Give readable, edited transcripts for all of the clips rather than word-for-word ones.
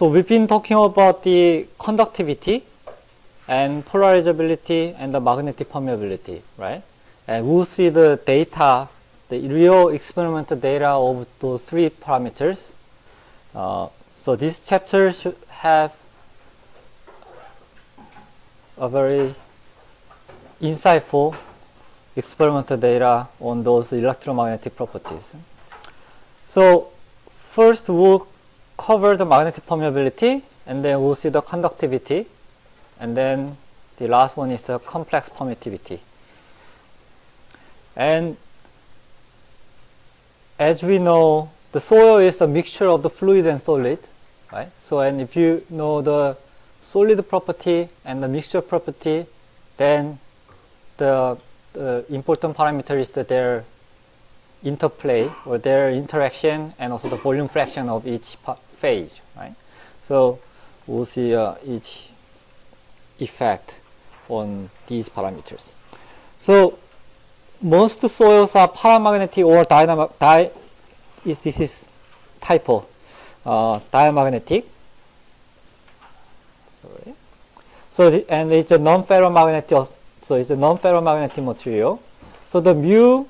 So we've been talking about the conductivity and polarizability and the magnetic permeability, right? And we'll see the data, the real experimental data of those three parameters. So this chapter should have a very insightful experimental data on those electromagnetic properties. So first we'll cover the magnetic permeability, and then we'll see the conductivity, and then the last one is the complex permittivity. And as we know, the soil is a mixture of the fluid and solid, right? So, and if you know the solid property and the mixture property, then the important parameter is their interplay or their interaction, and also the volume fraction of each phase, right? So we'll see each effect on these parameters. So most soils are paramagnetic or this is typo, diamagnetic. Sorry. So and it's a non-ferromagnetic. So it's a non-ferromagnetic material. So the mu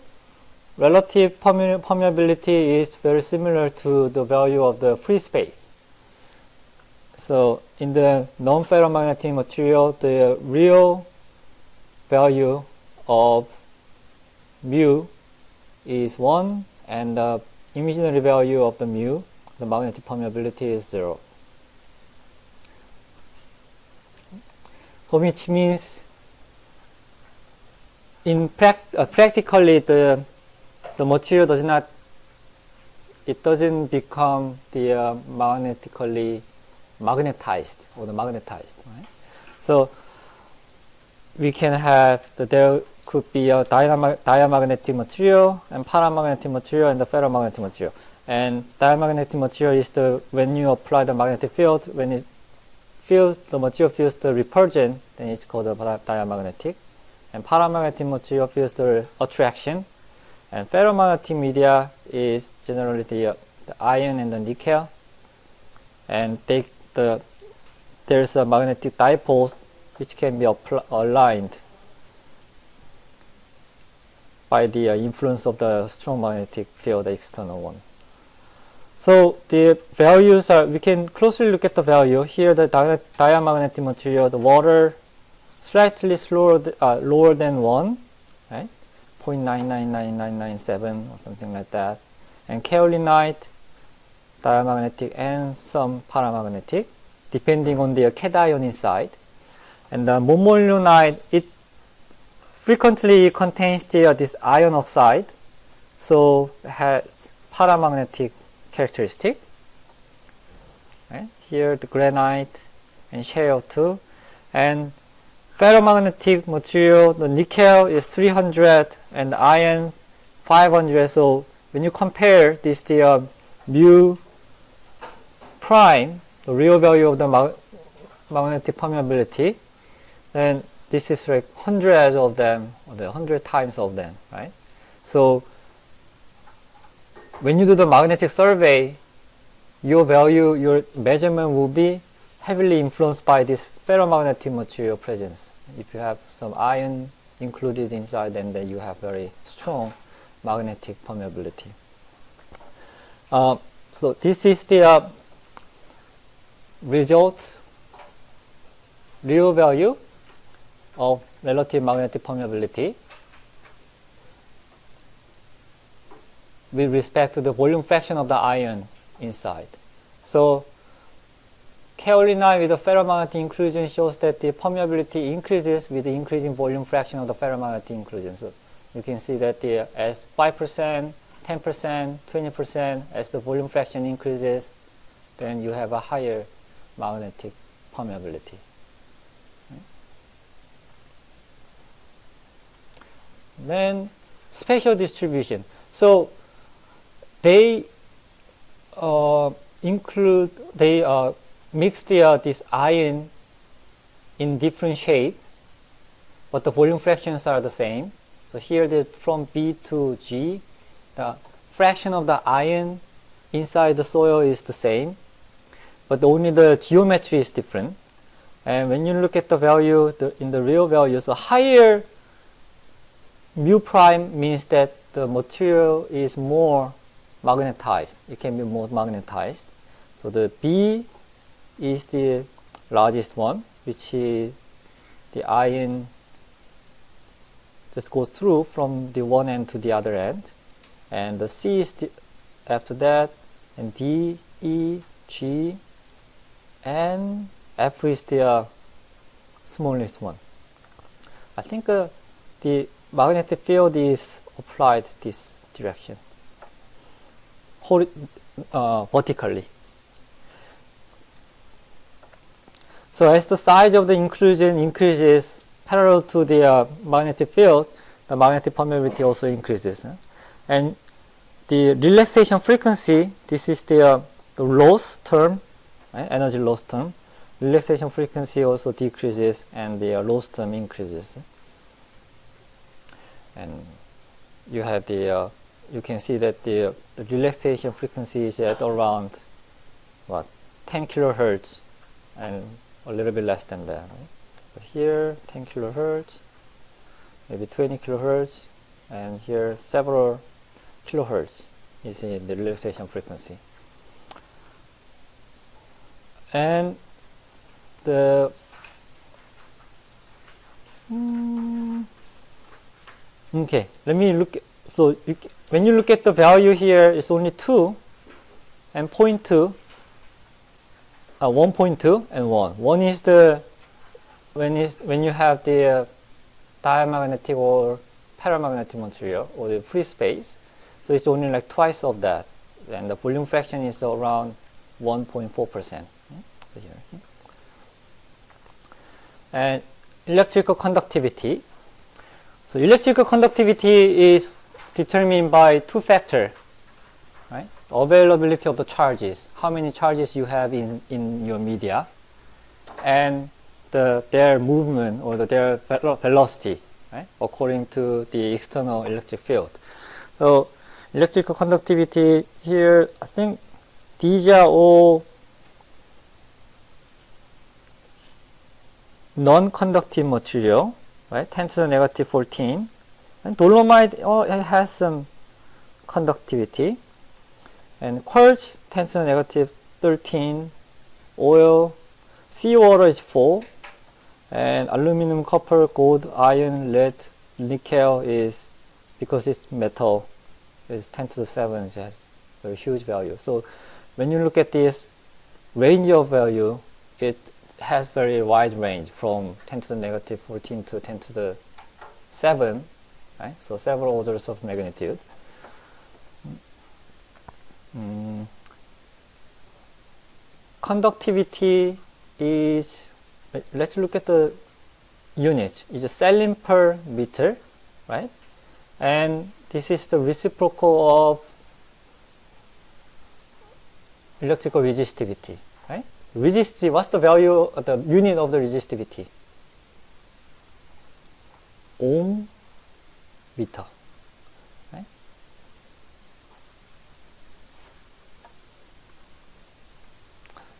relative permeability is very similar to the value of the free space. So in the non-ferromagnetic material, the real value of mu is 1, and the imaginary value of the mu, the magnetic permeability, is 0. So which means in practically the material doesn't become the magnetically magnetized or the magnetized, right? So we can have there could be a diamagnetic material and paramagnetic material and the ferromagnetic material. And diamagnetic material is when you apply the magnetic field, when it feels the material feels the repulsion, then it's called a diamagnetic. And paramagnetic material feels the attraction. And ferromagnetic media is generally the iron and the nickel. And there's a magnetic dipole which can be aligned by the influence of the strong magnetic field, the external one. So the values are, we can closely look at the value. Here the diamagnetic material, the water slightly lower than 1, right? 0.999997 or something like that. And kaolinite, diamagnetic, and some paramagnetic, depending on the cation inside. And the monmoulinite, it frequently contains this iron oxide, so it has paramagnetic characteristic. Right? Here the granite and shale too. And ferromagnetic material, the nickel is 300 and the iron 500. So when you compare this, the mu prime, the real value of the magnetic permeability, then this is like hundreds of them, or the 100 times of them, right? So when you do the magnetic survey, your value, your measurement will be heavily influenced by this ferromagnetic material presence. If you have some iron included inside, then you have very strong magnetic permeability. So this is the result, real value of relative magnetic permeability with respect to the volume fraction of the iron inside. So kaolinite with the ferromagnetic inclusion shows that the permeability increases with the increasing volume fraction of the ferromagnetic inclusion. So you can see that as 5%, 10%, 20%, as the volume fraction increases, then you have a higher magnetic permeability. Then spatial distribution. So they mix this iron in different shape, but the volume fractions are the same. So here from B to G, the fraction of the iron inside the soil is the same, but only the geometry is different. And when you look at the value in the real value, so higher mu prime means that the material is more magnetized. It can be more magnetized. So the B is the largest one, which is the ion just goes through from the one end to the other end. And the C is after that, and D, E, G, and F is the smallest one. I think the magnetic field is applied this direction, vertically. So as the size of the inclusion increases parallel to the magnetic field, the magnetic permeability also increases. And the relaxation frequency, this is the loss term, right? Energy loss term. Relaxation frequency also decreases and the loss term increases. And you have the, you can see that the relaxation frequency is at around, 10 kilohertz and a little bit less than that. Right? But here, 10 kilohertz, maybe 20 kilohertz, and here several kilohertz is in the relaxation frequency. And the okay, let me look. So when you look at the value here, it's only 2 and 0.2, 1.2 and 1. 1 is the when you have the diamagnetic or paramagnetic material or the free space. So it's only like twice of that, and the volume fraction is around 1.4%. And electrical conductivity. So electrical conductivity is determined by two factors, right? The availability of the charges, how many charges you have in your media, and their movement or their velocity, right? According to the external electric field. So electrical conductivity here, I think these are all non-conductive material, right? 10 to the negative 14. And dolomite it has some conductivity. And quartz 10 to the negative 13. Oil, seawater is 4. And aluminum, copper, gold, iron, lead, nickel is, because it's metal, is 10 to the 7, it has a huge value. So when you look at this range of value, it has very wide range from 10 to the negative 14 to 10 to the 7, right? So several orders of magnitude. Conductivity is, let's look at the unit. It's a Celsius per meter, right? And this is the reciprocal of electrical resistivity, right? Resistivity, what's the value of the unit of the resistivity? Ohm meter, right?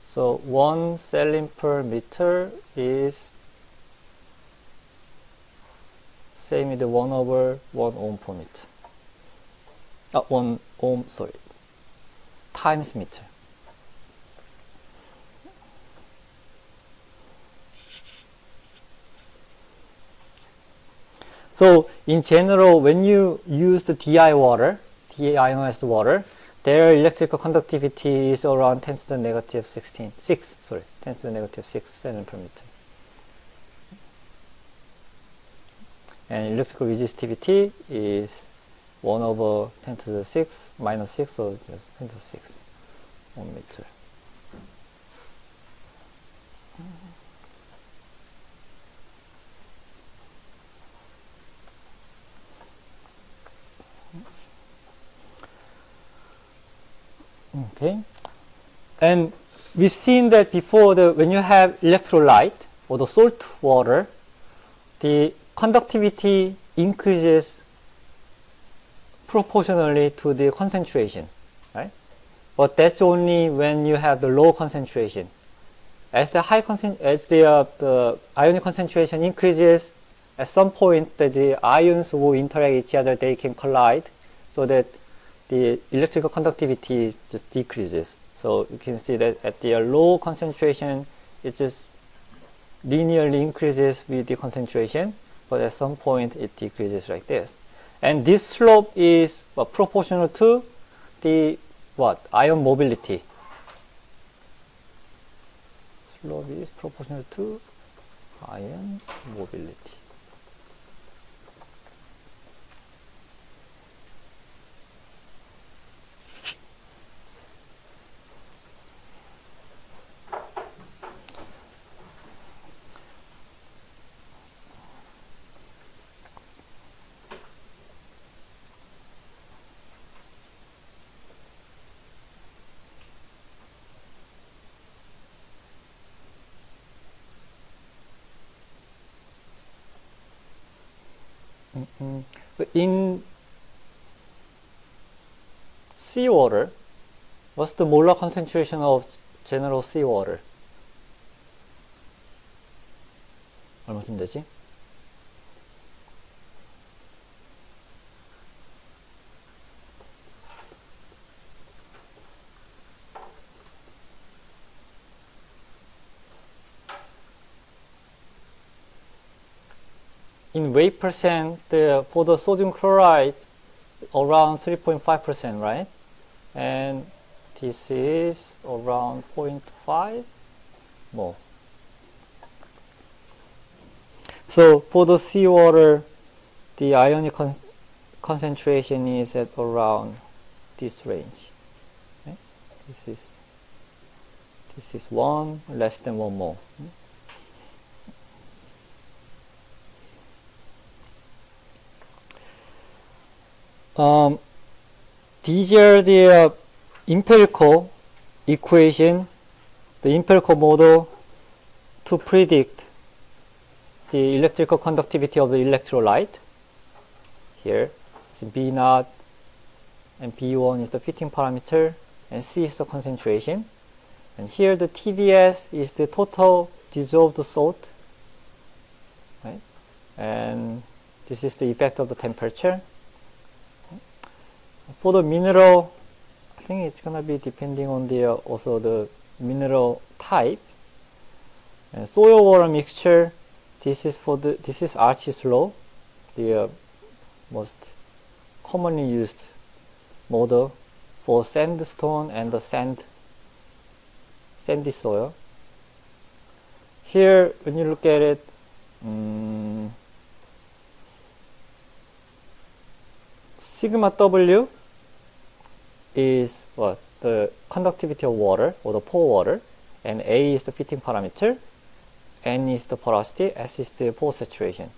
So 1 Celsius per meter is same with the 1 over 1 ohm per meter. 1 ohm, sorry, times meter. So in general, when you use the DI water, deionized water, their electrical conductivity is around 10 to the negative 6 10 to the negative 6 Celsius per meter. And electrical resistivity is 1 over 10 to the 6 minus 6, so just 10 to the 6 ohm meter. Okay, and we've seen that before, when you have electrolyte or the salt water, the conductivity increases proportionally to the concentration, right? but that's only when you have the low concentration. As the the ionic concentration increases, at some point the ions will interact each other, they can collide, so that the electrical conductivity just decreases. So you can see that at the low concentration, it just linearly increases with the concentration, but at some point it decreases like this. And this slope is proportional to the ion mobility. Slope is proportional to ion mobility. In seawater, what's the molar concentration of general seawater? 얼마쯤 되지? In weight percent, for the sodium chloride, around 3.5%, right? And this is around 0.5 more. So for the seawater, the ionic concentration is at around this range. Okay? This is 1, less than 1 mole. These are the empirical equation, the empirical model to predict the electrical conductivity of the electrolyte. Here, so B naught and B1 is the fitting parameter, and C is the concentration. And here the TDS is the total dissolved salt, right? And this is the effect of the temperature. For the mineral, I think it's gonna be depending on the also the mineral type. And soil water mixture, this is Archie's law, the most commonly used model for sandstone and the sandy soil. Here, when you look at it, sigma W is the conductivity of water or the pore water, and A is the fitting parameter, N is the porosity, S is the pore saturation.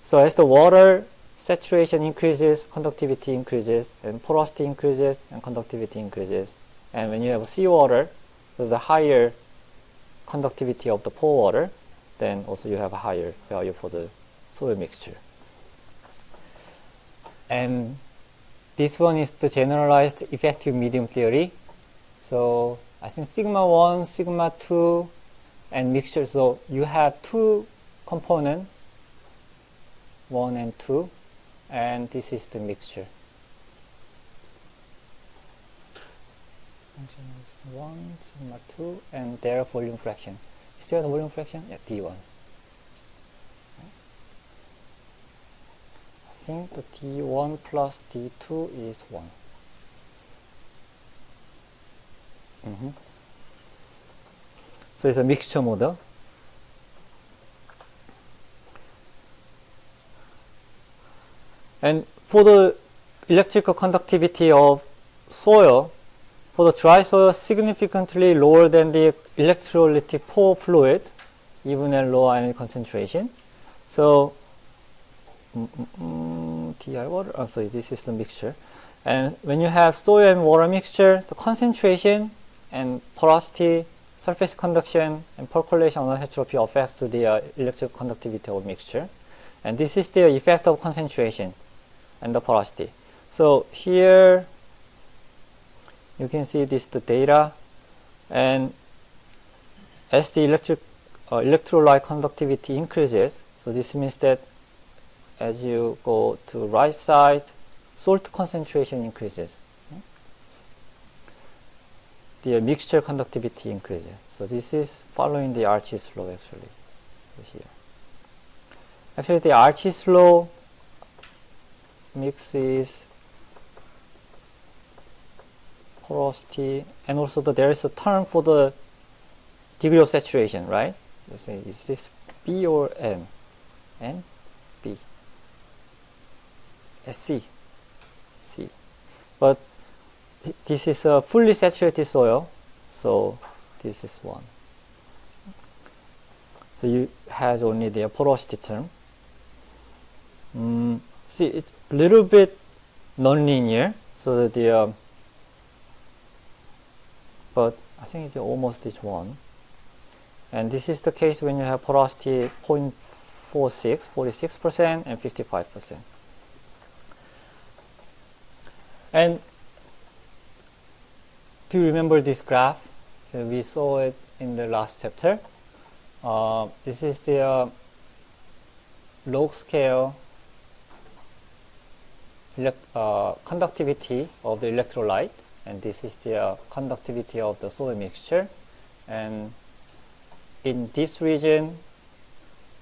So as the water saturation increases, conductivity increases, and porosity increases, and conductivity increases. And when you have seawater, the higher conductivity of the pore water, then also you have a higher value for the soil mixture. And this one is the generalized effective medium theory. So I think sigma 1, sigma 2, and mixture. So you have two components, 1 and 2, and this is the mixture. Sigma 1, sigma 2, and their volume fraction. Is there the volume fraction? Yeah, D1. I think the D1 plus D2 is 1. So it's a mixture model. And for the electrical conductivity of soil, for the dry soil, significantly lower than the electrolytic pore fluid, even at low ion concentration. So DI water, so this is the mixture. And when you have soil and water mixture, the concentration and porosity, surface conduction, and percolation anisotropy affects the electrical conductivity of mixture. And this is the effect of concentration and the porosity. So here you can see this the data, and as the electrolyte conductivity increases, so this means that as you go to right side, salt concentration increases. The mixture conductivity increases. So this is following the Archie's law actually. Here. Actually the Archie's law mixes porosity, and also there is a term for the degree of saturation, right? Let's say, is this B or M? N? B. C. C. But this is a fully saturated soil, so this is 1. So you has only the porosity term. See, it's a little bit non-linear, so that the but I think it's almost each 1. And this is the case when you have porosity 0.46, 46%, and 55%. And do you remember this graph? We saw it in the last chapter. This is the log scale conductivity of the electrolyte, and this is the conductivity of the soil mixture. And in this region,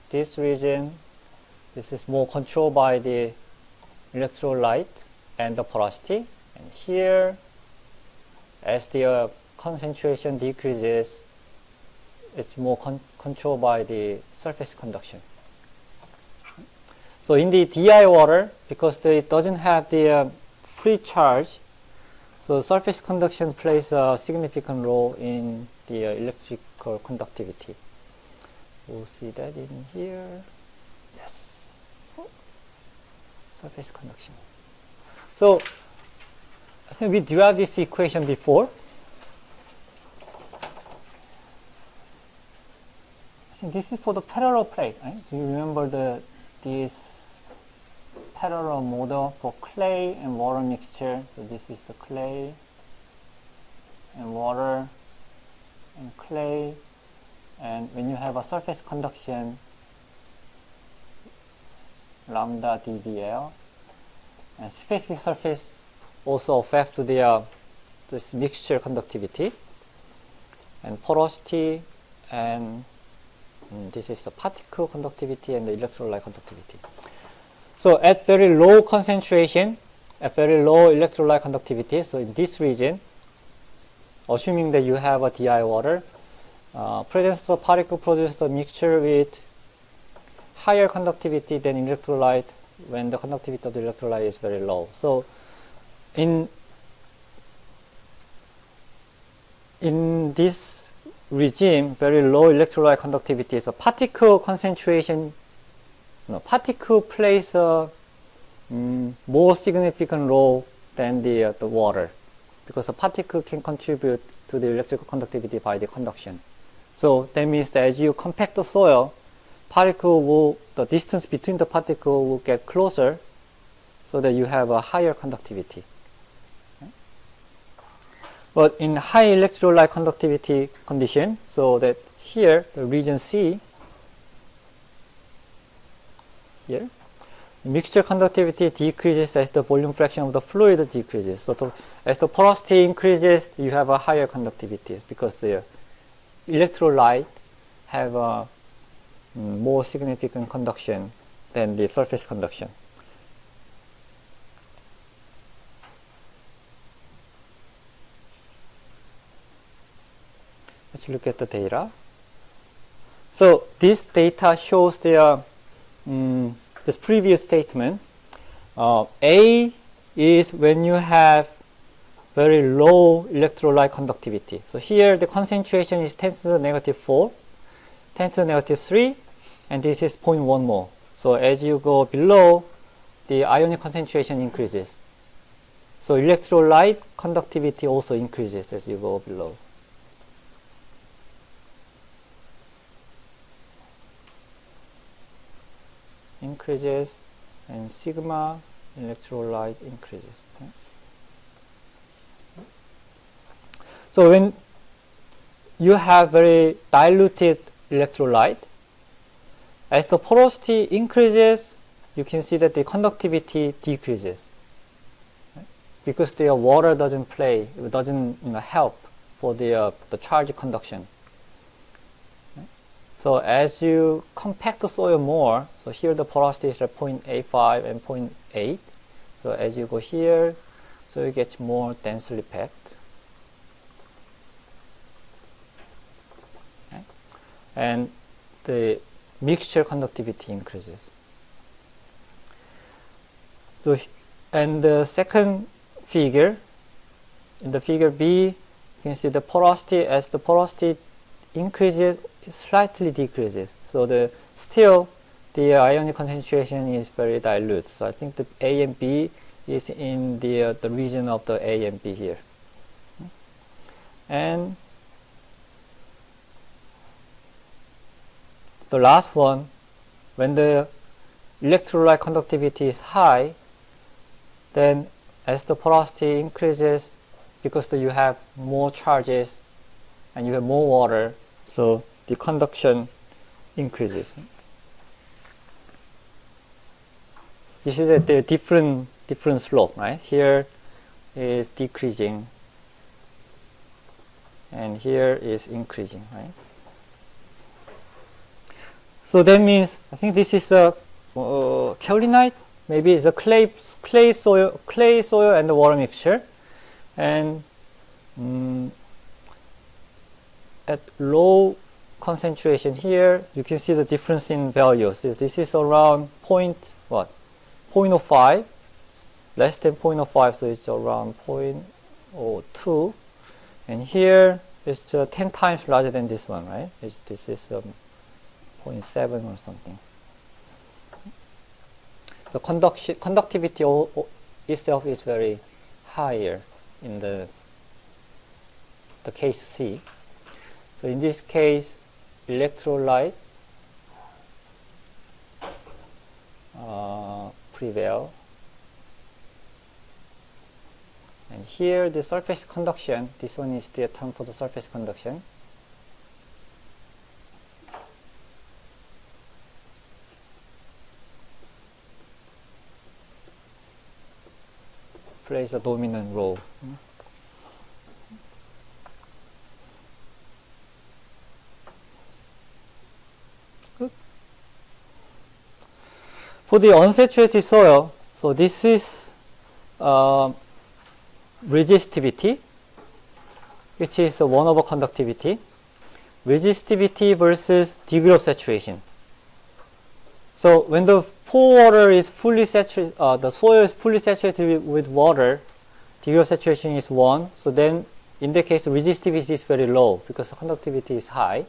this is more controlled by the electrolyte and the porosity. And here, as the concentration decreases, it's more controlled by the surface conduction. So in the DI water, because it doesn't have the free charge, so surface conduction plays a significant role in the electrical conductivity. We'll see that in here. Yes. Surface conduction. So I think we derived this equation before. I think this is for the parallel plate, right? Do you remember this parallel model for clay and water mixture? So this is the clay and water and clay, and when you have a surface conduction, lambda ddl, and specific surface also affects this mixture conductivity and porosity, and this is the particle conductivity and the electrolyte conductivity. So at very low concentration, at very low electrolyte conductivity, so in this region, assuming that you have a DI water, presence of particle produces a mixture with higher conductivity than electrolyte when the conductivity of the electrolyte is very low. So in this regime, very low electrolyte conductivity, so particle concentration, particle plays a more significant role than the water, because a particle can contribute to the electrical conductivity by the conduction. So that means that as you compact the soil, the distance between the particle will get closer, so that you have a higher conductivity. But in high electrolyte conductivity condition, so that here, the region C, here, mixture conductivity decreases as the volume fraction of the fluid decreases. So as the porosity increases, you have a higher conductivity, because the electrolyte have a more significant conduction than the surface conduction. Let's look at the data. So this data shows this previous statement. A is when you have very low electrolyte conductivity. So here the concentration is 10 to the negative 4, 10 to the negative 3, and this is 0.1 mole. So as you go below, the ionic concentration increases. So electrolyte conductivity also increases as you go below. Increases, and sigma electrolyte increases. Okay. So when you have very diluted electrolyte, as the porosity increases, you can see that the conductivity decreases, right? Because the water doesn't help for the charge conduction. Right? So as you compact the soil more, so here the porosity is at 0.85 and 0.8. So as you go here, so it gets more densely packed. Okay? And the mixture conductivity increases. So, and the second figure, in the figure B, you can see the porosity, as the porosity increases, it slightly decreases. So still the ionic concentration is very dilute. So I think the A and B is in the region of the A and B here. And the last one, when the electrolyte conductivity is high, then as the porosity increases, because you have more charges and you have more water, so the conduction increases. This is at the different slope, right? Here is decreasing and here is increasing, right? So that means, I think this is a kaolinite, maybe it's a clay soil and the water mixture. And at low concentration here, you can see the difference in values. This is around 0.05, less than 0.05, so it's around 0.02. And here it's 10 times larger than this one, right? This is 0.7 or something. So conductivity itself is very higher in the case C. So in this case, electrolyte prevail. And here the surface conduction, this one is the term for the surface conduction. Plays a dominant role. Good. For the unsaturated soil, so this is resistivity, which is 1 over conductivity. Resistivity versus degree of saturation. So when the pore water is fully saturated, the soil is fully saturated with water, degree of saturation is 1. So then in that case, resistivity is very low because the conductivity is high.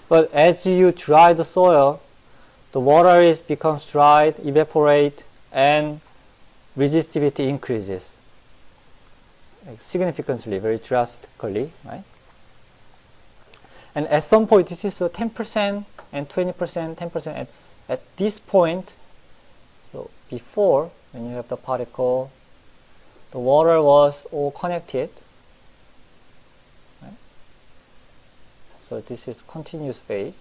But as you dry the soil, the water becomes dried, evaporate, and resistivity increases significantly, very drastically, right? And at some point, this is 10% and 20%, 10%. At this point, so before, when you have the particle, the water was all connected, right? So this is continuous phase.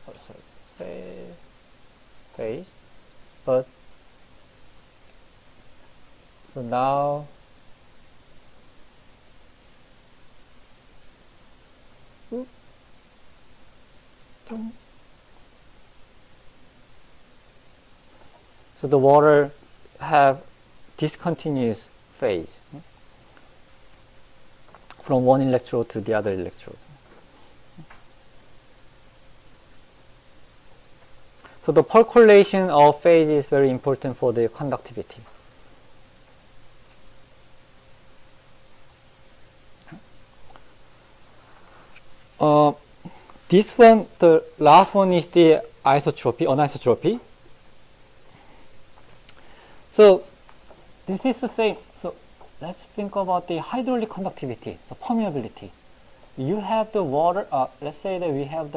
Oh, sorry, phase. But so now so the water have discontinuous phase from one electrode to the other electrode. So the percolation of phase is very important for the conductivity. This one, the last one is the anisotropy. So this is the same. So let's think about the hydraulic conductivity, so permeability. So you have the water, let's say that we have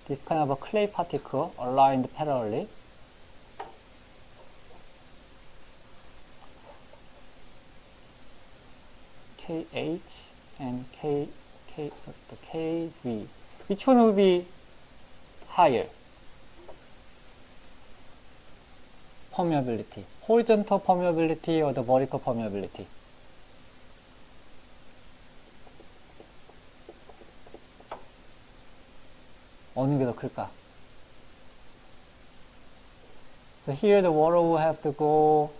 this kind of a clay particle aligned parallelly. KH and so the KV. Which one will be higher? Permeability. Horizontal permeability or the vertical permeability? 어느 게 더 클까? So here the water will have to go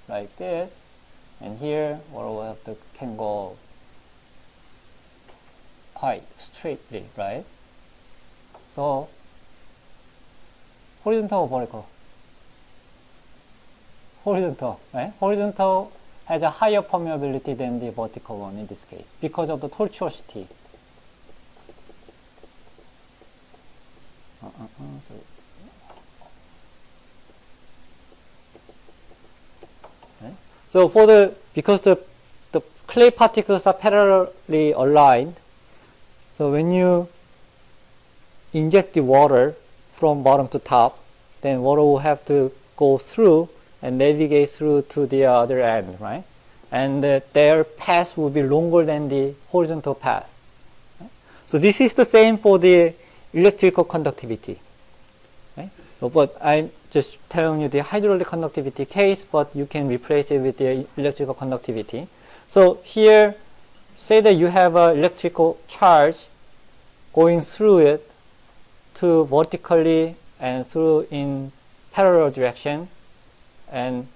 like this, and here water will have to can go quite straightly, right? So horizontal or vertical? Horizontal, right? Horizontal has a higher permeability than the vertical one in this case because of the tortuosity. Sorry. Okay. So for because the clay particles are parallelly aligned, so when you inject the water from bottom to top, then water will have to go through and navigate through to the other end, right? And their path will be longer than the horizontal path. Right? So this is the same for the electrical conductivity. Right? So, but I'm just telling you the hydraulic conductivity case, but you can replace it with the electrical conductivity. So here, say that you have an electrical charge going through it to vertically and through in parallel direction, and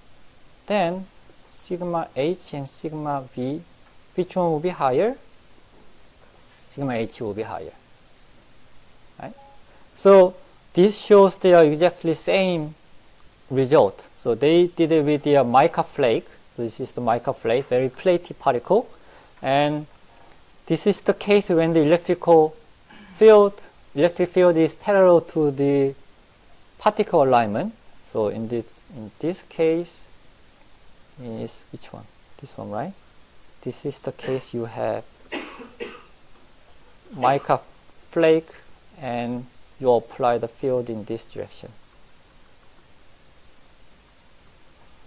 then sigma H and sigma V, which one will be higher? Sigma H will be higher. Right? So this shows they are exactly same result. So they did it with the mica flake. This is the mica flake, very platy particle, and this is the case when the electric field is parallel to the particle alignment. So in this case is which one? This one, right? This is the case you have mica flake and you apply the field in this direction.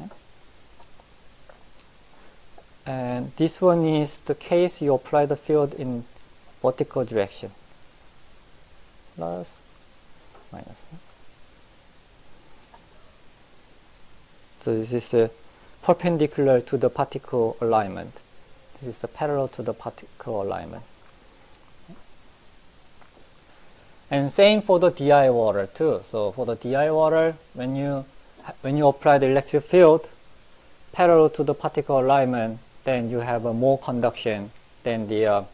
Okay. And this one is the case you apply the field in vertical direction. Plus, minus. So this is perpendicular to the particle alignment. This is the parallel to the particle alignment. And same for the DI water too. So for the DI water, when you apply the electric field parallel to the particle alignment, then you have a more conduction than the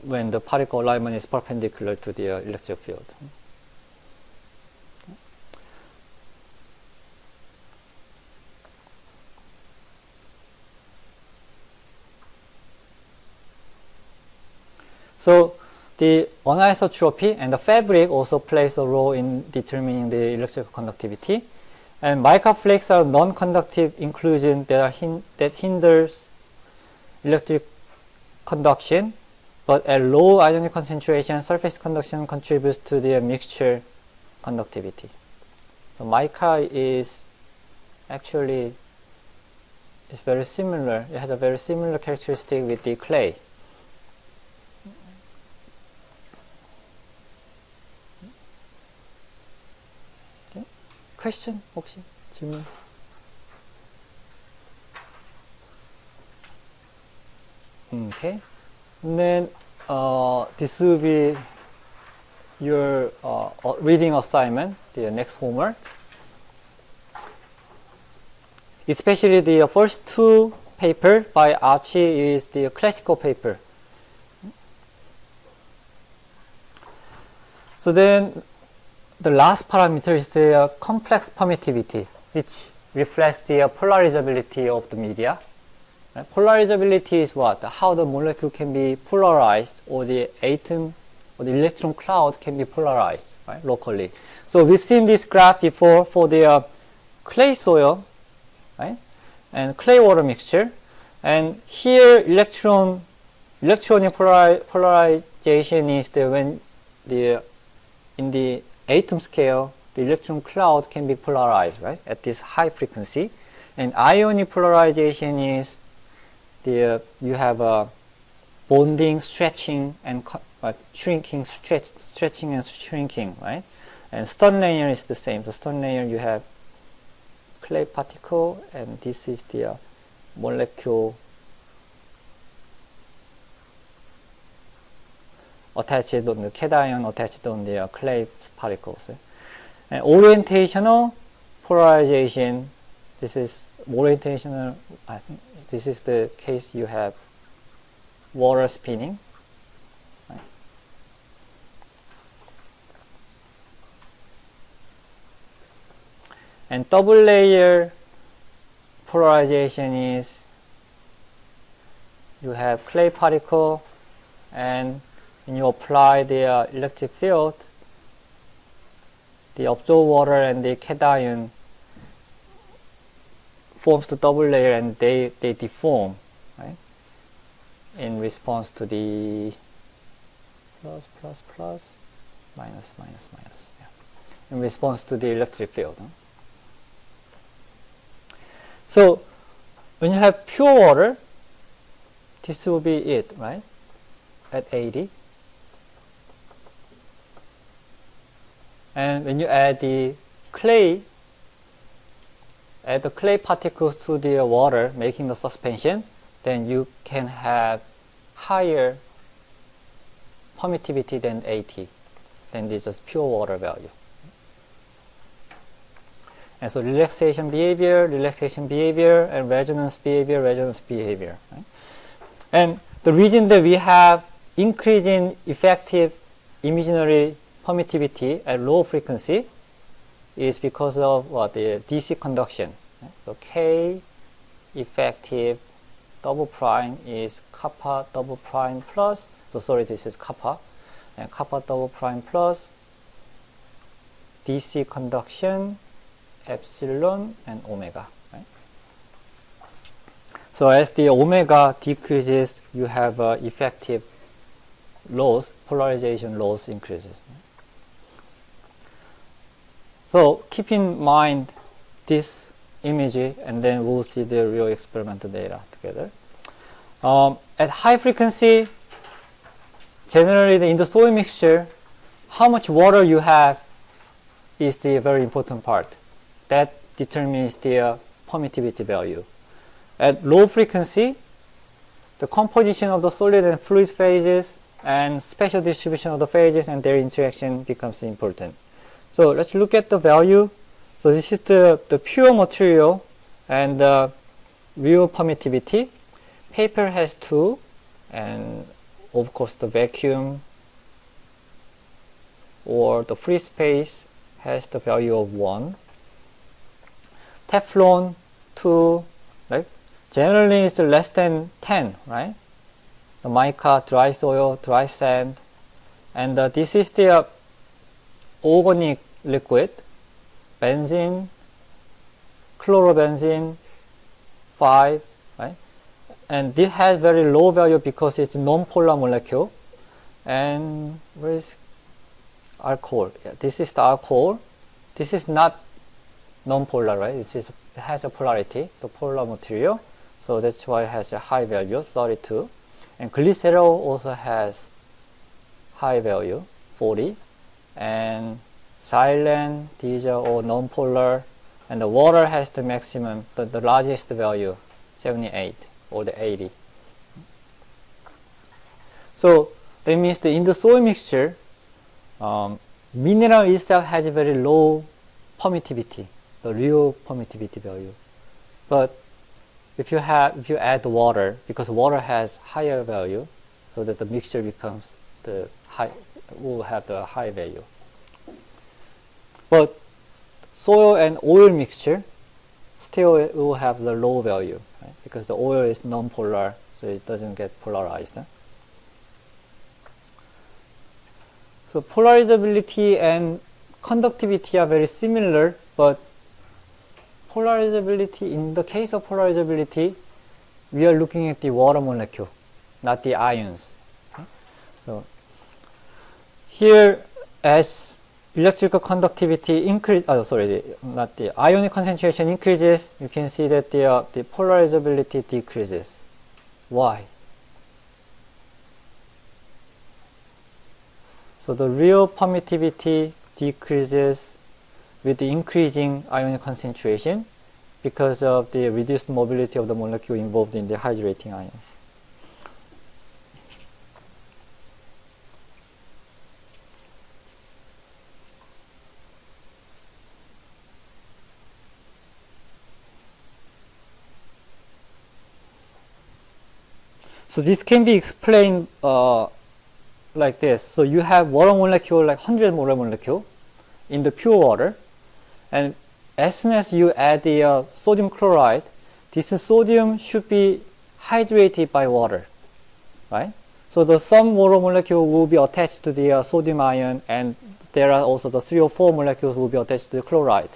when the particle alignment is perpendicular to the electric field. So the anisotropy and the fabric also plays a role in determining the electrical conductivity. And mica flakes are non-conductive inclusion that hinders electric conduction, but at low ionic concentration, surface conduction contributes to the mixture conductivity. So mica is actually very similar. It has a very similar characteristic with the clay. Question? 혹시 질문? Okay. And then this will be your reading assignment, the next homework. Especially the first two paper by Archie is the classical paper. So then the last parameter is the complex permittivity, which reflects the polarizability of the media. Right? Polarizability is what? How the molecule can be polarized, or the atom or the electron cloud can be polarized, right, locally. So we've seen this graph before for the clay soil, right, and clay water mixture. And here electronic polarization is when in the atom scale, the electron cloud can be polarized, right, at this high frequency. And ionic polarization is you have a bonding, stretching, and shrinking, stretching and shrinking, right? And stone layer is the same. The stone layer you have clay particle, and this is the molecule attached on the cation attached on the clay particles. And orientational polarization, this is orientational, I think this is the case you have water spinning. Right? And double layer polarization is you have clay particle, and when you apply the electric field, the absorbed water and the cation forms the double layer, and they deform, right? In response to the plus, plus, plus, minus, minus, minus. Yeah. In response to the electric field. Huh? So when you have pure water, this will be it, right? At 80. And when you add the clay particles to the water, making the suspension, then you can have higher permittivity than 80, than the just pure water value. And so relaxation behavior, and resonance behavior. Right? And the reason that we have increase in effective imaginary permittivity at low frequency is because of the DC conduction. Right? So K effective double prime is kappa double prime plus, so sorry, this is kappa, and kappa double prime plus DC conduction epsilon and omega. Right? So as the omega decreases, you have effective loss, polarization loss increases. So keep in mind this image, and then we'll see the real experimental data together. At high frequency, generally in the soil mixture, how much water you have is the very important part. That determines the permittivity value. At low frequency, the composition of the solid and fluid phases and spatial distribution of the phases and their interaction becomes important. So let's look at the value. So this is the pure material and the real permittivity. Paper has 2, and of course the vacuum or the free space has the value of 1. Teflon 2, right? Generally it's less than 10, right? The mica, dry soil, dry sand, and this is the organic liquid, benzene, chlorobenzene 5, right? And this has very low value because it's non-polar molecule. And where is alcohol? Yeah, this is the alcohol. This is not non-polar, right? It has a polarity, the polar material. So that's why it has a high value, 32. And glycerol also has high value, 40. And silane, these are all non-polar. And the water has the maximum, the largest value, 78 or the 80. So that means that in the soil mixture, mineral itself has a very low permittivity, the real permittivity value. But if you add water, because water has higher value, so that the mixture becomes will have the high value. But soil and oil mixture still will have the low value, right? Because the oil is non-polar, so it doesn't get polarized. So polarizability and conductivity are very similar, but polarizability, in the case of polarizability, we are looking at the water molecule, not the ions. Okay? So here, as electrical conductivity increase, not the ionic concentration increases, you can see that the polarizability decreases. Why? So the real permittivity decreases with the increasing ionic concentration because of the reduced mobility of the molecule involved in the hydrating ions. So this can be explained like this. So you have water molecule, like 100 molar molecule in the pure water, and as soon as you add the sodium chloride, this sodium should be hydrated by water, right? So the some water molecule will be attached to the sodium ion, and there are also the 3 or 4 molecules will be attached to the chloride.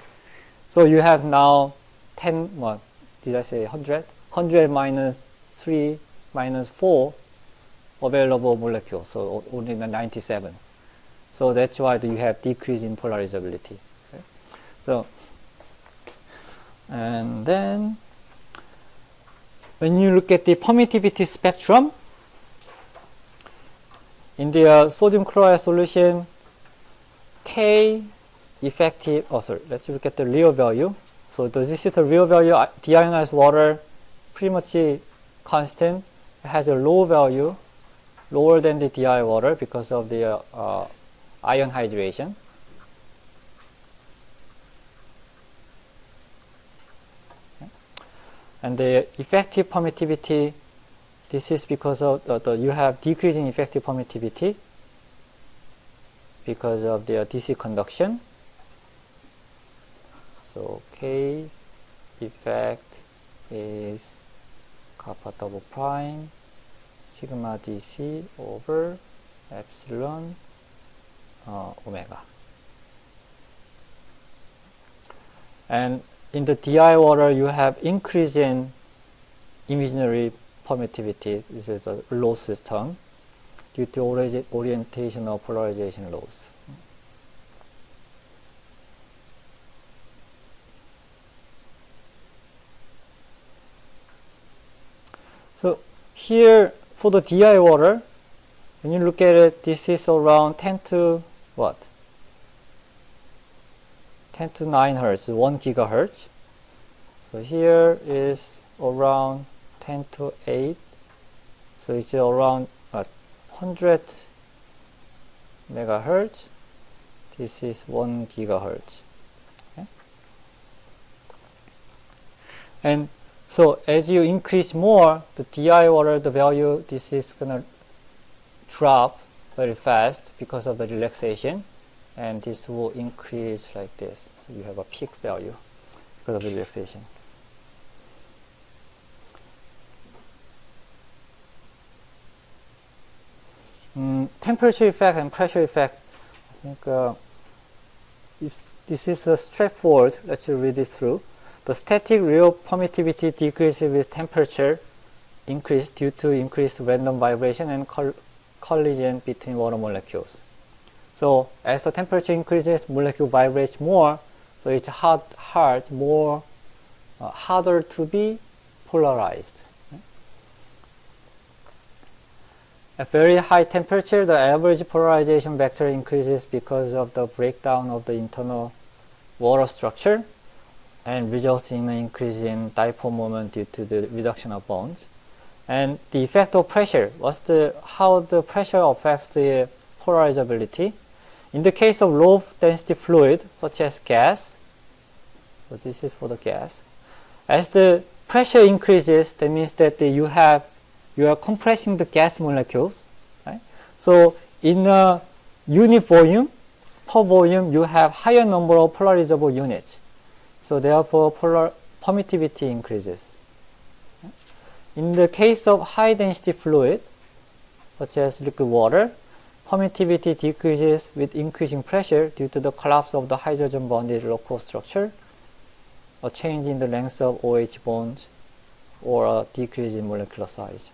So you have now 10, what did I say, 100? 100 minus 3 minus 4 available molecules, so only 97. So that's why you have decrease in polarizability. Okay? So, and then when you look at the permittivity spectrum, in the sodium chloride solution, K effective, let's look at the real value. So this is the real value, deionized water, pretty much constant. It has a low value, lower than the DI water because of the ion hydration. Okay. And the effective permittivity, this is because of you have decreasing effective permittivity because of the DC conduction. So K effect is kappa double prime sigma dc over epsilon omega. And in the DI water, you have increase in imaginary permittivity. This is the losses term due to orientation or polarization loss. So here for the DI water, when you look at it, this is around 10 to what? 10 to 9 hertz, 1 gigahertz. So here is around 10 to 8. So it's around 100 megahertz. This is 1 gigahertz. Okay? And so as you increase more, the DI water, the value, this is going to drop very fast because of the relaxation, and this will increase like this. So you have a peak value because of the relaxation. Temperature effect and pressure effect, I think this is straightforward. Let's read it through. The static real permittivity decreases with temperature increase due to increased random vibration and collision between water molecules. So as the temperature increases, molecule vibrates more, so it's harder to be polarized. At very high temperature, the average polarization vector increases because of the breakdown of the internal water structure, and results in an increase in dipole moment due to the reduction of bonds. And the effect of pressure, how the pressure affects the polarizability. In the case of low density fluid, such as gas, so this is for the gas, as the pressure increases, that means that you are compressing the gas molecules, right? So in a unit volume, per volume, you have higher number of polarizable units. So therefore, permittivity increases. In the case of high density fluid, such as liquid water, permittivity decreases with increasing pressure due to the collapse of the hydrogen bonded local structure, a change in the length of OH bonds, or a decrease in molecular size.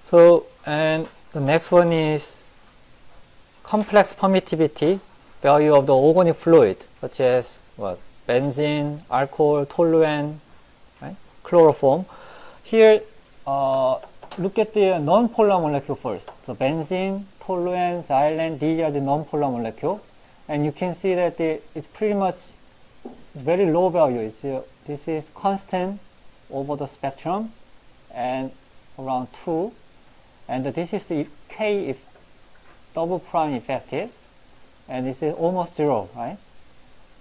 So, and The next one is complex permittivity, value of the organic fluid, such as what? Benzene, alcohol, toluene, right? Chloroform. Here, look at the non-polar molecule first. So benzene, toluene, xylene, these are the non-polar molecule. And you can see that it's pretty much it's very low value. This is constant over the spectrum and around 2. And this is the K if double prime effective. And this is almost 0, right?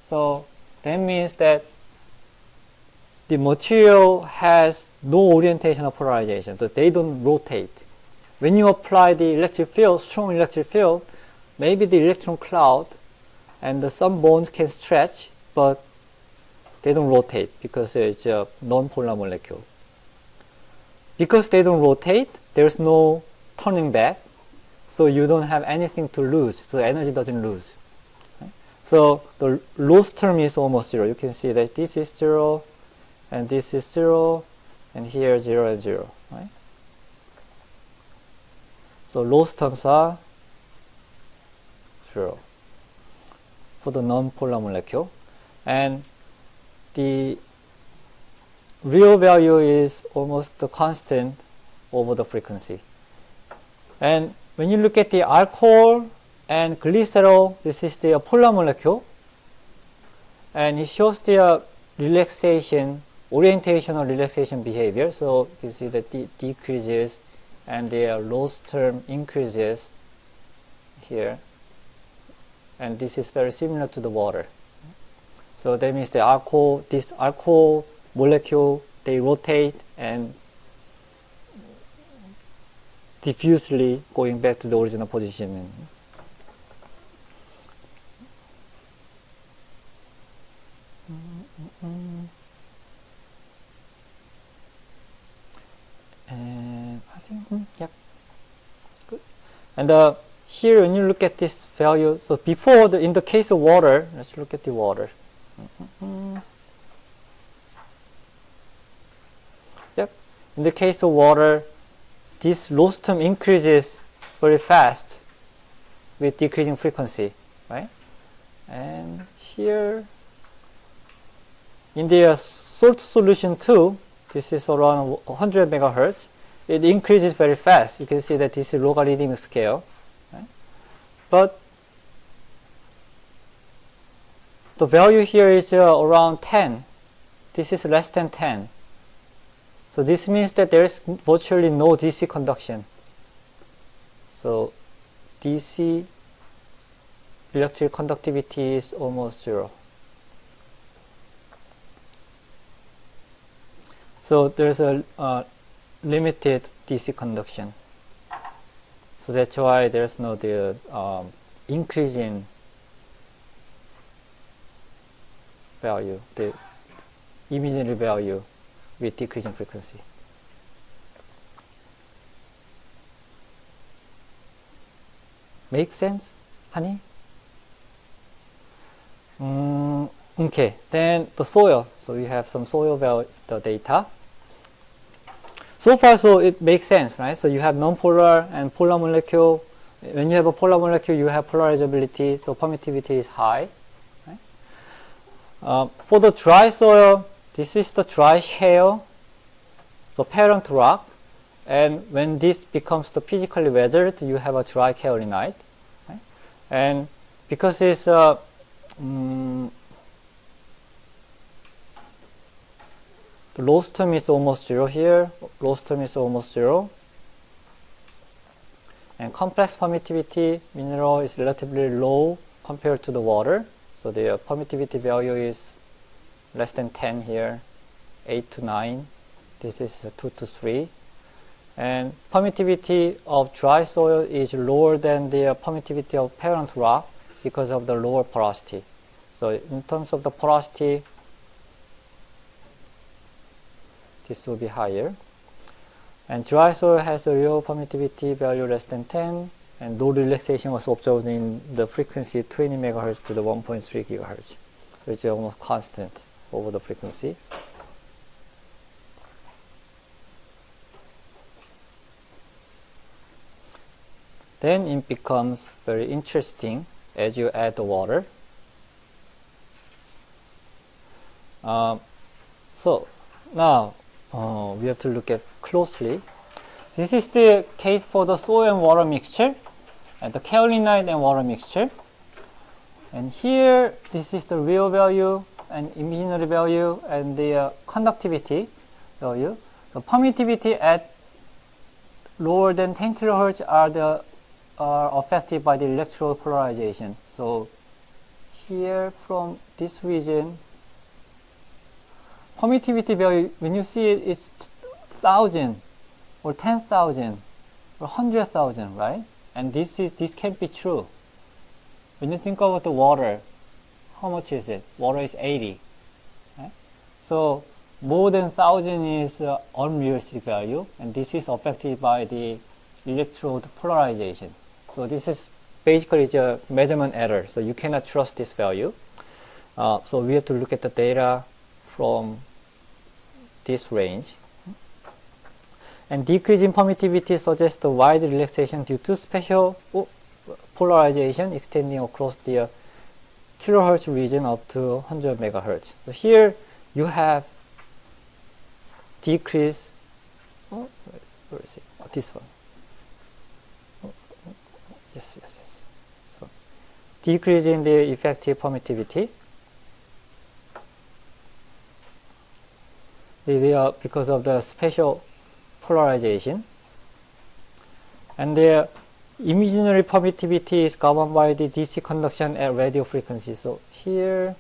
So that means that the material has no orientation or polarization, so they don't rotate. When you apply the electric field, strong electric field, maybe the electron cloud and some bonds can stretch, but they don't rotate because it's a non-polar molecule. Because they don't rotate, there's no turning back, so you don't have anything to lose, so energy doesn't lose. Right? So the loss term is almost 0. You can see that this is 0, and this is 0, and here 0 and 0. Right? So loss terms are 0 for the non-polar molecule, and the real value is almost the constant over the frequency. And when you look at the alcohol and glycerol, this is the polar molecule, and it shows the relaxation, orientational relaxation behavior. So you see that it decreases and their loss term increases here, and this is very similar to the water. So that means the this alcohol molecule, they rotate and diffusely going back to the original position. And I think, yep, good. And here when you look at this value, so before, in the case of water, let's look at the water. Yep, in the case of water, this loss term increases very fast with decreasing frequency, right? And here, in the salt solution too, this is around 100 megahertz. It increases very fast. You can see that this is logarithmic scale, right? But the value here is around 10. This is less than 10. So this means that there is virtually no DC conduction. So DC electric conductivity is almost 0. So there's a limited DC conduction. So that's why there's no increase in value, the imaginary value with decreasing frequency. Make sense, honey? Okay, then the soil. So we have some soil value, the data. So far, so it makes sense, right? So you have non-polar and polar molecule. When you have a polar molecule, you have polarizability, so permittivity is high. Right? For the dry soil, this is the dry shale, so parent rock, and when this becomes the physically weathered, you have a dry kaolinite, right? And because it's the loss term is almost 0 here, loss term is almost 0, and complex permittivity mineral is relatively low compared to the water, so the permittivity value is less than 10 here, 8 to 9, this is 2 to 3, and permittivity of dry soil is lower than the permittivity of parent rock because of the lower porosity. So in terms of the porosity, this will be higher. And dry soil has a real permittivity value less than 10, and no relaxation was observed in the frequency 20 megahertz to the 1.3 gigahertz, which is almost constant over the frequency. then it becomes very interesting as you add the water. So now we have to look at closely. This is the case for the soil and water mixture, and the kaolinite and water mixture. And here, this is the real value and imaginary value and the conductivity value. So permittivity at lower than 10 kilohertz are affected by the electrode polarization. So here from this region, permittivity value, when you see it, it's 1,000 or 10,000 or 100,000, right? And this can be true. When you think about the water, how much is it? Water is 80. Right? So more than 1,000 is unrealistic value, and this is affected by the electrode polarization. So this is basically a measurement error. So you cannot trust this value. So we have to look at the data from this range. And decrease in permittivity suggests a wide relaxation due to special polarization extending across the kilohertz region up to 100 megahertz. So here you have decrease. Oh, sorry, where is it? Oh, this one. Yes. So decrease in the effective permittivity is because of the special polarization, and the imaginary permittivity is governed by the DC conduction at radio frequency. So here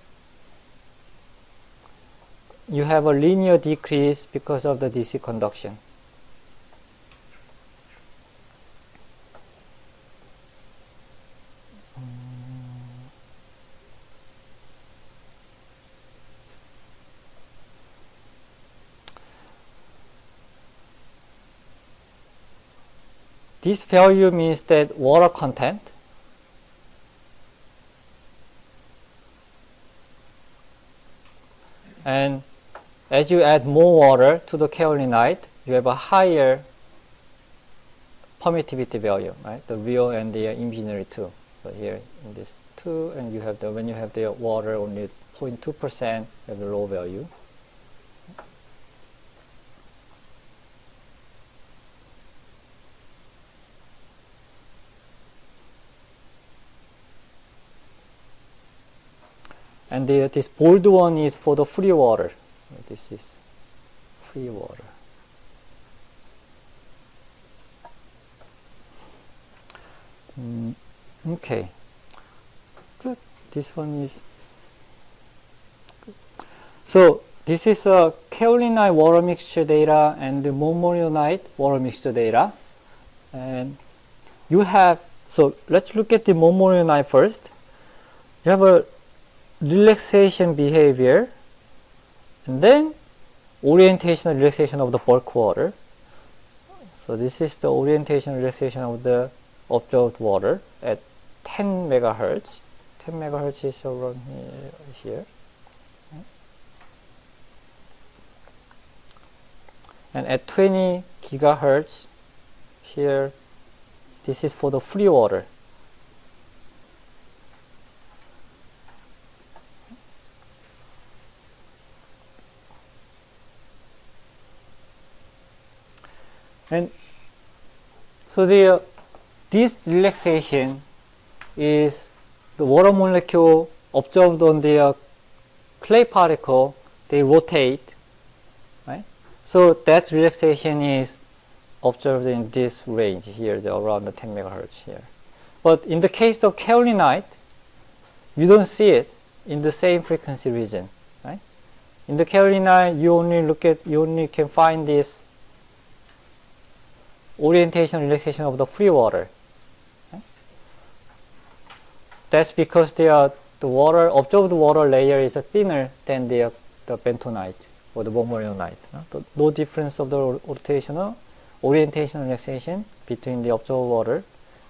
you have a linear decrease because of the DC conduction. This value means that water content and as you add more water to the kaolinite, you have a higher permittivity value, right? The real and the imaginary too. So here in this two, and you have when you have the water only 0.2%, you have the low value. And this bold one is for the free water. So this is free water. Okay. Good. This one is good. So this is a kaolinite water mixture data and the monmorillonite water mixture data. And you have, so let's look at the monmorillonite first. You have a relaxation behavior, and then orientation and relaxation of the bulk water. So this is the orientation and relaxation of the observed water at 10 megahertz. 10 megahertz is around here. And at 20 gigahertz, here, this is for the free water. And so this relaxation is the water molecule observed on the clay particle. They rotate, right? So that relaxation is observed in this range here, around the 10 megahertz here. But in the case of kaolinite, you don't see it in the same frequency region, right? In the kaolinite, you only can find this orientation relaxation of the free water. Okay? That's because the observed water layer is thinner than the bentonite or the monmorillonite. No difference of the rotational orientation relaxation between the observed water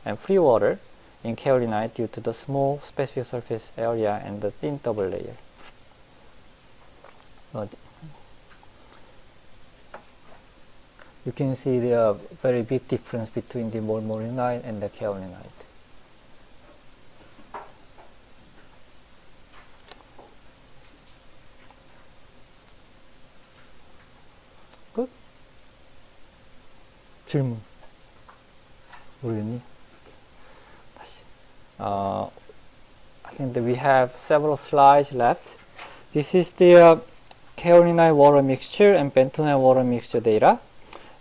and free water in kaolinite due to the small specific surface area and the thin double layer. you can see there are very big difference between the mormonite and the kaolinite. 끝? 질문 모르겠니? 다시. I think that we have several slides left. This is the kaolinite water mixture and bentonite water mixture data,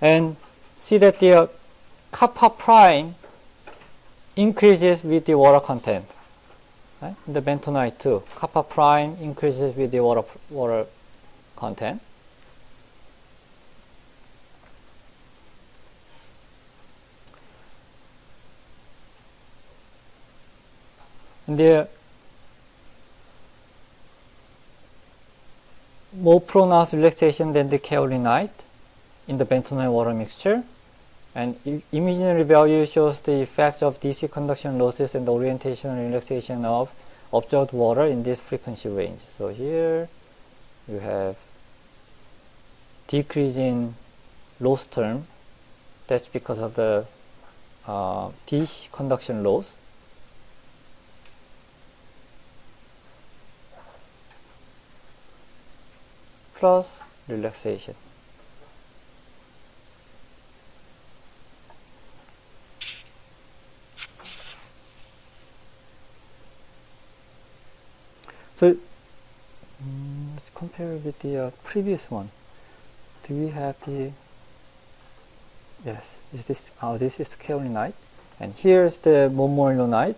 and see that the kappa prime increases with the water content. Right? The bentonite too, kappa prime increases with the water content. And the more pronounced relaxation than the kaolinite in the bentonite water mixture, and imaginary value shows the effects of DC conduction losses and the orientation and relaxation of observed water in this frequency range. So here you have decrease in loss term. That's because of the DC conduction loss. Plus relaxation. So let's compare with the previous one. Do we have the, yes, is this, oh, this is the kaolinite, and here's the mormonite,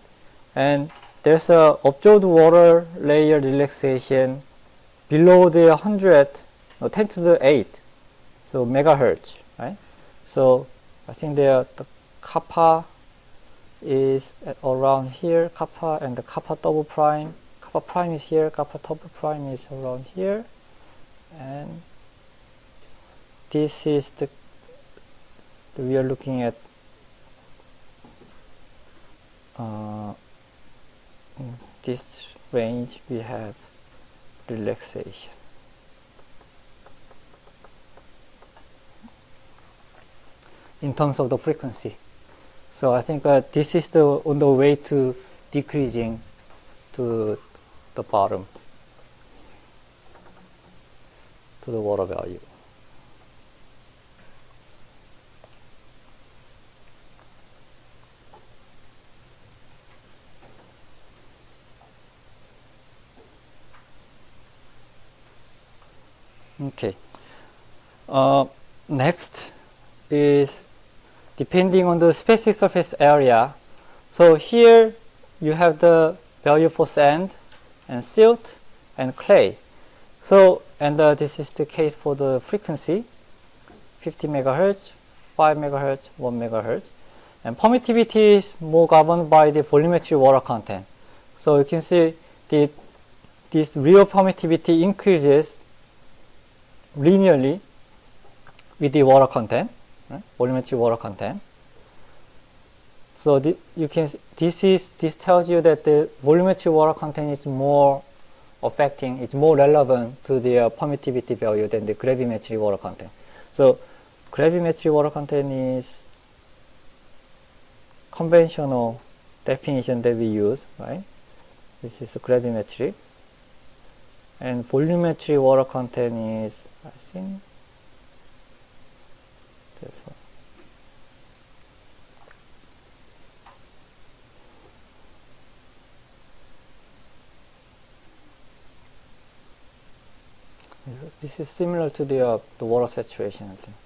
and there's a observed water layer relaxation below the 100, no, 10 to the 8, so megahertz, right? So I think the kappa is at around here, kappa, and the kappa double prime. Kappa prime is here, kappa double prime is around here, and this is the we are looking at in this range we have relaxation. In terms of the frequency. So I think this is on the way to decreasing to the bottom, to the water value. Okay. Next is depending on the specific surface area. So here you have the value for sand and silt and clay. So, and this is the case for the frequency, 50 megahertz, 5 megahertz, 1 megahertz. And permittivity is more governed by the volumetric water content. So you can see this real permittivity increases linearly with the water content, right? Volumetric water content. So you can this tells you that the volumetric water content is more affecting, it's more relevant to the permittivity value than the gravimetric water content. So gravimetric water content is conventional definition that we use, right? This is gravimetric, and volumetric water content is, I think, this one. This is similar to the water saturation, I think.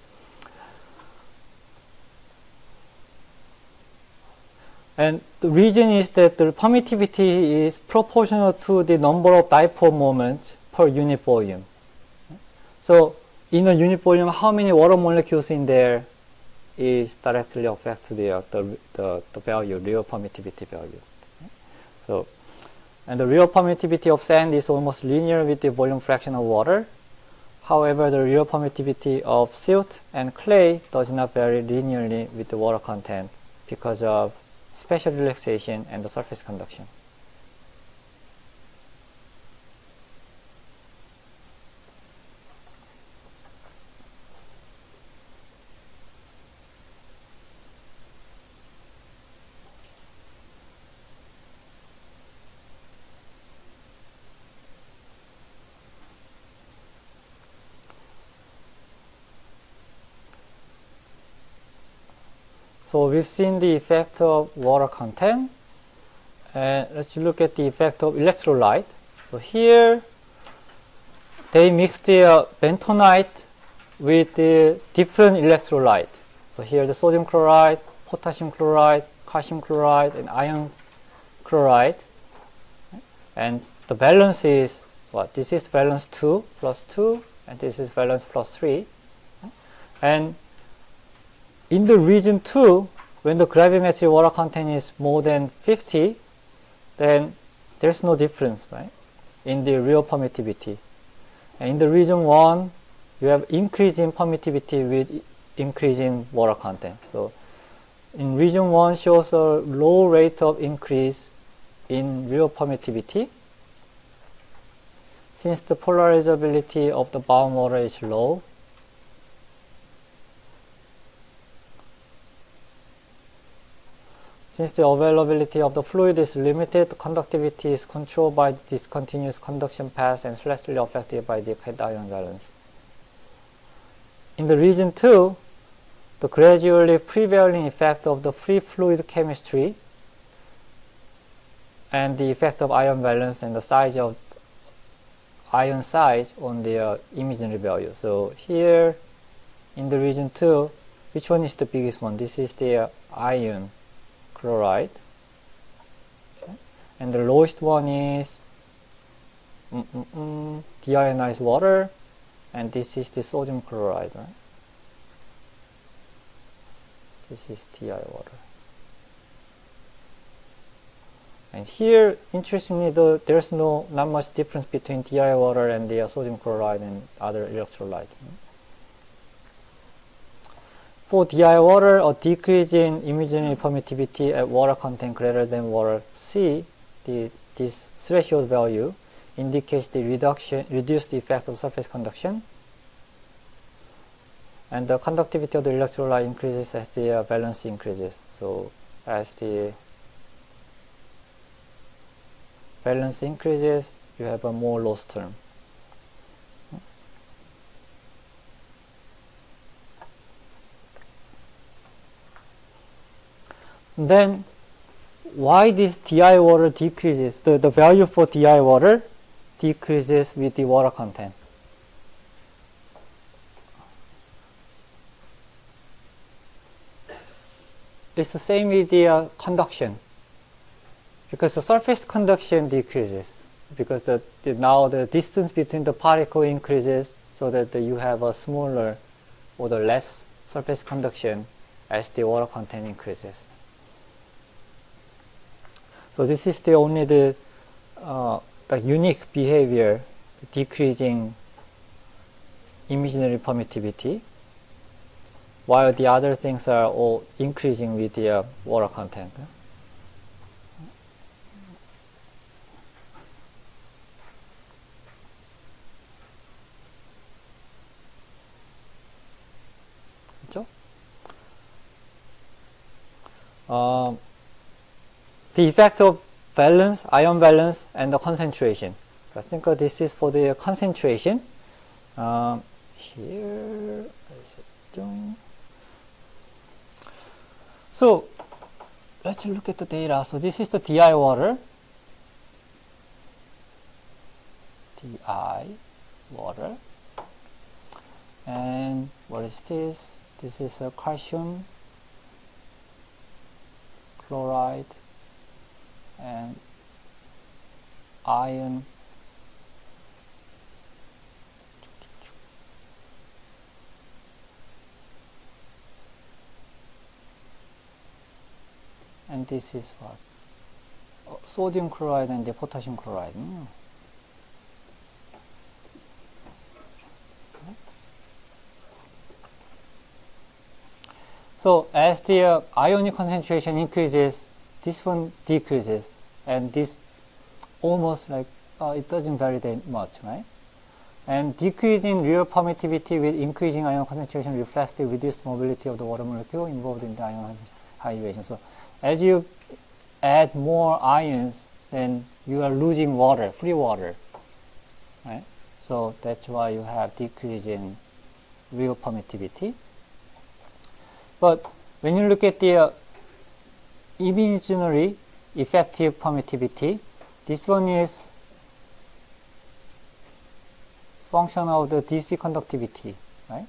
And the reason is that the permittivity is proportional to the number of dipole moments per unit volume. So in a unit volume, how many water molecules in there is directly affect the value, real permittivity value. So, and the real permittivity of sand is almost linear with the volume fraction of water. However, the real permittivity of silt and clay does not vary linearly with the water content because of spatial relaxation and the surface conduction. So we've seen the effect of water content, and let's look at the effect of electrolyte. So here they mix the bentonite with the different electrolyte. So here the sodium chloride, potassium chloride, calcium chloride, and iron chloride. And the balance is what? This is valence 2 plus 2, and this is valence plus 3. And in the region 2, when the gravimetric water content is more than 50, then there's no difference, right, in the real permittivity. And in the region 1, you have increase in permittivity with increase in water content. So in region 1 shows a low rate of increase in real permittivity. Since the polarizability of the bound water is low, since the availability of the fluid is limited, the conductivity is controlled by the discontinuous conduction path and slightly affected by the cation valence. In the region 2, the gradually prevailing effect of the free fluid chemistry and the effect of ion valence and the size of ion size on their imaginary value. So here in the region 2, which one is the biggest one? This is the iron chloride, okay. And the lowest one is deionized water, and this is the sodium chloride, right? This is DI water. And here, interestingly, there's not much difference between DI water and the sodium chloride and other electrolyte. For DI water, a decrease in imaginary permittivity at water content greater than water C, this threshold value indicates the reduced effect of surface conduction. And the conductivity of the electrolyte increases as the valence increases. So as the valence increases, you have a more loss term. Then why this DI water decreases? The value for DI water decreases with the water content. It's the same with the conduction, because the surface conduction decreases because now the distance between the particle increases, so that you have a smaller or the less surface conduction as the water content increases. So this is the only the unique behavior, decreasing imaginary permittivity, while the other things are all increasing with the water content. The effect of valence, ion valence, and the concentration. I think this is for the concentration. Here, so let's look at the data. So this is the DI water. DI water. And what is this? This is a calcium chloride and iron and this is what? Sodium chloride and the potassium chloride. So as the ionic concentration increases, this one decreases, and this almost like it doesn't vary that much, right? And decreasing real permittivity with increasing ion concentration reflects the reduced mobility of the water molecule involved in the ion hybridization. So as you add more ions, then you are losing water, free water, right? So that's why you have decrease in real permittivity. But when you look at the imaginary effective permittivity, this one is function of the DC conductivity, right?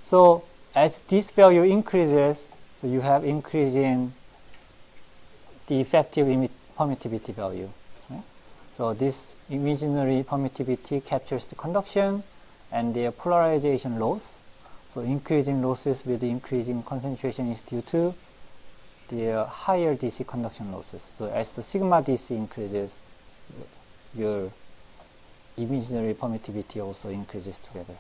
So as this value increases, so you have increase in the effective permittivity value. Right? So this imaginary permittivity captures the conduction and the polarization loss. So increasing losses with increasing concentration is due to the higher DC conduction losses. So as the sigma DC increases, your imaginary permittivity also increases together.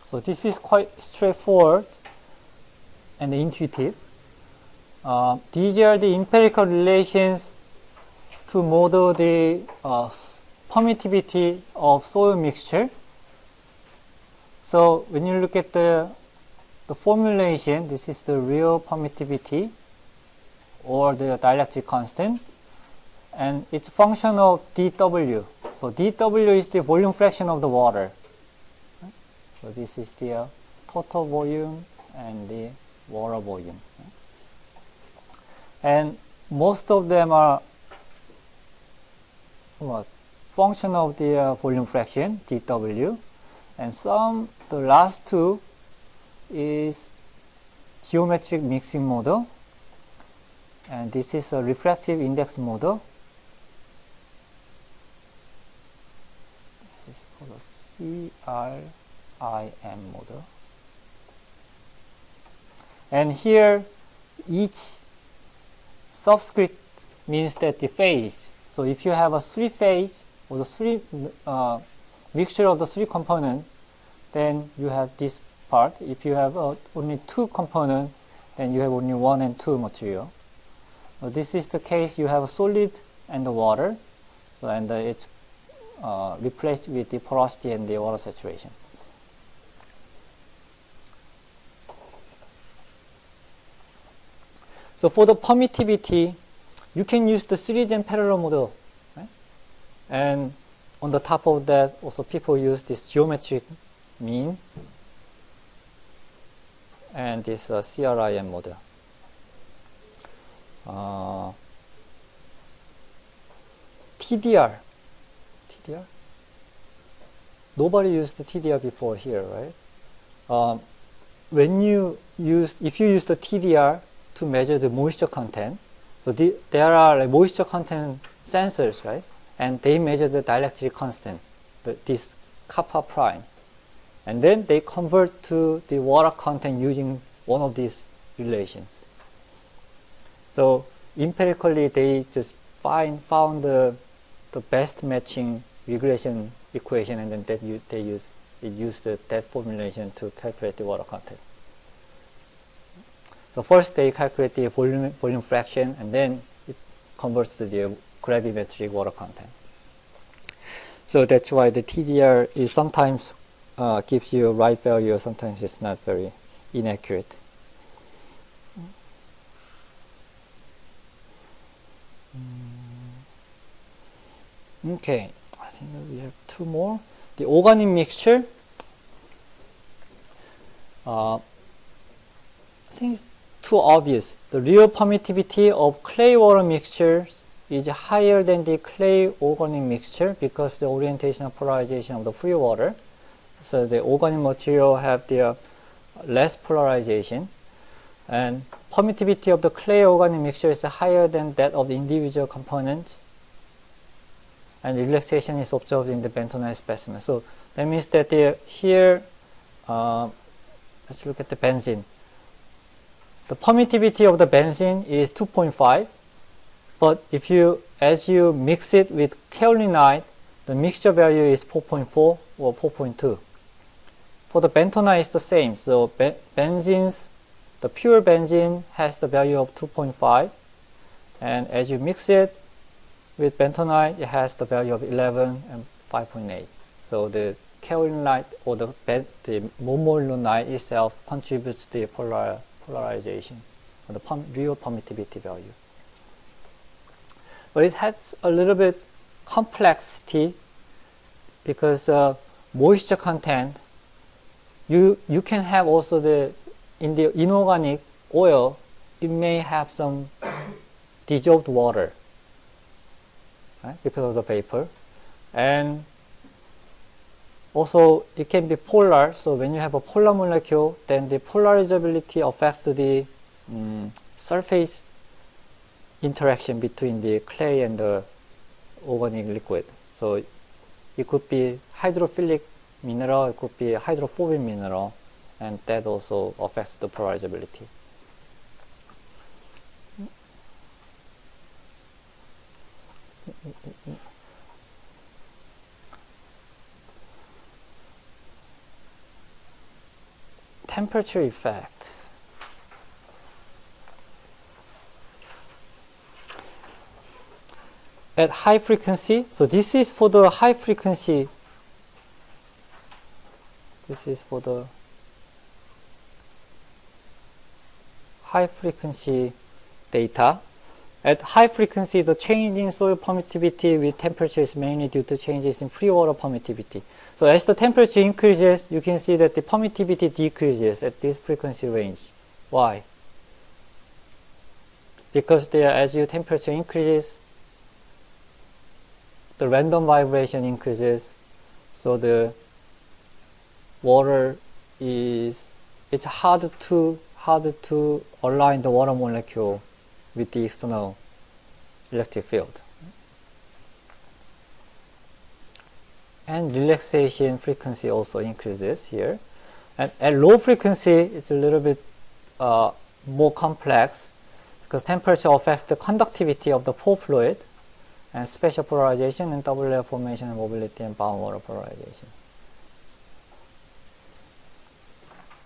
So this is quite straightforward and intuitive. These are the empirical relations to model the permittivity of soil mixture. So when you look at the formulation, this is the real permittivity or the dielectric constant, and it's a function of dW. So dW is the volume fraction of the water. So this is the total volume and the water volume. And most of them are function of the volume fraction, dW, and the last two is geometric mixing model, and this is a refractive index model. This is called a CRIM model. And here each subscript means that the phase. So if you have a three-phase or the mixture of the three components, then you have this part. If you have only two components, then you have only 1 and 2 material. So this is the case. You have a solid and the water. So and it's replaced with the porosity and the water saturation. So for the permittivity, you can use the series and parallel model, right? And on the top of that, also people use this geometric mean and this CRIM model. TDR. Nobody used the TDR before here, right? If you use the TDR to measure the moisture content, so there are like moisture content sensors, right? And they measure the dielectric constant, this kappa prime. And then they convert to the water content using one of these relations. So empirically, they just found the best matching regression equation, and then they used that formulation to calculate the water content. So first they calculate the volume fraction, and then it converts to the gravimetric water content. So that's why the TDR is sometimes gives you a right value, or sometimes it's not very inaccurate. Okay, I think that we have two more. The organic mixture. I think it's too obvious. The real permittivity of clay water mixtures is higher than the clay organic mixture because of the orientation and polarization of the free water. So the organic material have the less polarization, and permittivity of the clay organic mixture is higher than that of the individual components, and relaxation is observed in the bentonite specimen. So that means that here, let's look at the benzene. The permittivity of the benzene is 2.5, but as you mix it with kaolinite, the mixture value is 4.4 or 4.2. For the bentonite, it's the same. So the pure benzene has the value of 2.5, and as you mix it with bentonite, it has the value of 11 and 5.8. So the kaolinite or the monoilmenite itself contributes to the polarization, or the real permittivity value. but it has a little bit complexity because moisture content. You can have also in the inorganic oil, it may have some dissolved water, right, because of the vapor, and also it can be polar. So when you have a polar molecule, then the polarizability affects the surface interaction between the clay and the organic liquid. So it could be hydrophilic mineral, it could be hydrophobic mineral, and that also affects the polarizability. Temperature effect. At high frequency, so this is for the high frequency. This is for the high frequency data. At high frequency, the change in soil permittivity with temperature is mainly due to changes in free water permittivity. So as the temperature increases, you can see that the permittivity decreases at this frequency range. Why? Because as your temperature increases, the random vibration increases, so the water it's hard to align the water molecule with the external electric field. And relaxation frequency also increases here. And at low frequency, it's a little bit more complex because temperature affects the conductivity of the pore fluid and spatial polarization and double layer formation and mobility and bound water polarization.